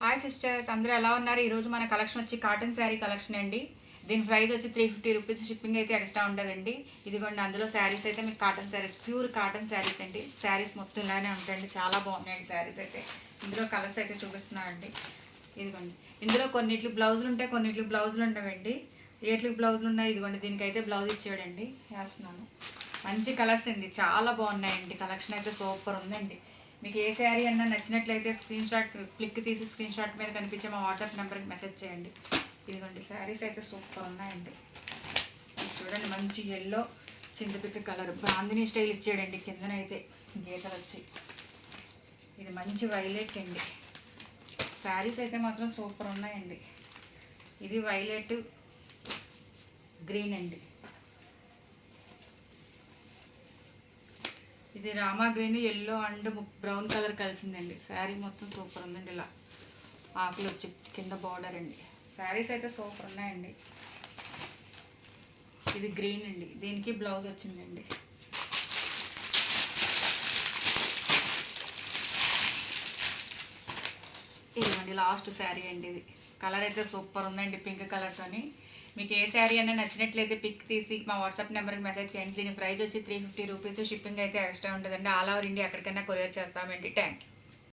Hi sisters, అందరూ ఎలా ఉన్నారు? ఈరోజు మన కలెక్షన్ వచ్చి కాటన్ శారీ కలెక్షన్ అండి. దీని ప్రైస్ వచ్చి 350 రూపీస్, షిప్పింగ్ అయితే ఎక్స్ట్రా ఉంటుందండి. ఇదిగోండి, అందులో శారీస్ అయితే మీకు cotton saris, pure cotton saris అండి. శారీస్ మొత్తం ఇలానే ఉంటాయండి, చాలా బాగున్నాయండి శారీస్ అయితే. ఇందులో కలర్స్ అయితే చూపిస్తున్నానండి. ఇదిగోండి, ఇందులో కొన్నిట్లు బ్లౌజులు ఉంటాయి, కొన్నిట్లు బ్లౌజులు ఉండవండి. ఏట్లకి బ్లౌజులు ఉన్నాయి, ఇదిగోండి దీనికైతే బ్లౌజ్ ఇచ్చాడండి, వేస్తున్నాను. మంచి కలర్స్ అండి, చాలా బాగున్నాయండి. కలెక్షన్ అయితే సూపర్ ఉందండి. మీకు ఏ శారీ అన్నా నచ్చినట్లయితే స్క్రీన్ షాట్ క్లిక్ తీసి స్క్రీన్ షాట్ మీద కనిపించే మా వాట్సాప్ నెంబర్కి మెసేజ్ చేయండి. ఇదిగోండి, శారీస్ అయితే సూపర్ ఉన్నాయండి. చూడండి, మంచి ఎల్లో చింతపిక్క కలర్ బాందిని స్టైల్ ఇచ్చాడండి. కిందనైతే గీతలు వచ్చి ఇది మంచి వైలెట్ అండి. శారీస్ అయితే మాత్రం సూపర్ ఉన్నాయండి. ఇది వైలెట్ గ్రీన్ అండి. ఇది Rama green, yellow and brown colour కలిసిందండి. శారీ మొత్తం సూపర్ ఉందండి. ఇలా ఆకులు వచ్చి కింద బార్డర్ అండి. శారీస్ అయితే సూపర్ ఉన్నాయండి. ఇది గ్రీన్ అండి, దీనికి బ్లౌజ్ వచ్చిందండి. ఇదిగోండి లాస్ట్ శారీ అండి. ఇది కలర్ అయితే సూపర్ ఉందండి, పింక్ కలర్తోని. మీకు ఏ శారీ అయినా నచ్చినట్లయితే పిక్ తీసి మా వాట్సాప్ నెంబర్కి మెసేజ్ చేయండి. దీని ప్రైస్ వచ్చి 350 రూపీస్, షిప్పింగ్ అయితే ఎక్స్ట్రా ఉంటుందండి. ఆల్ ఓవర్ ఇండియా ఎక్కడికైనా కొరియర్ చేస్తామండి. Thank you.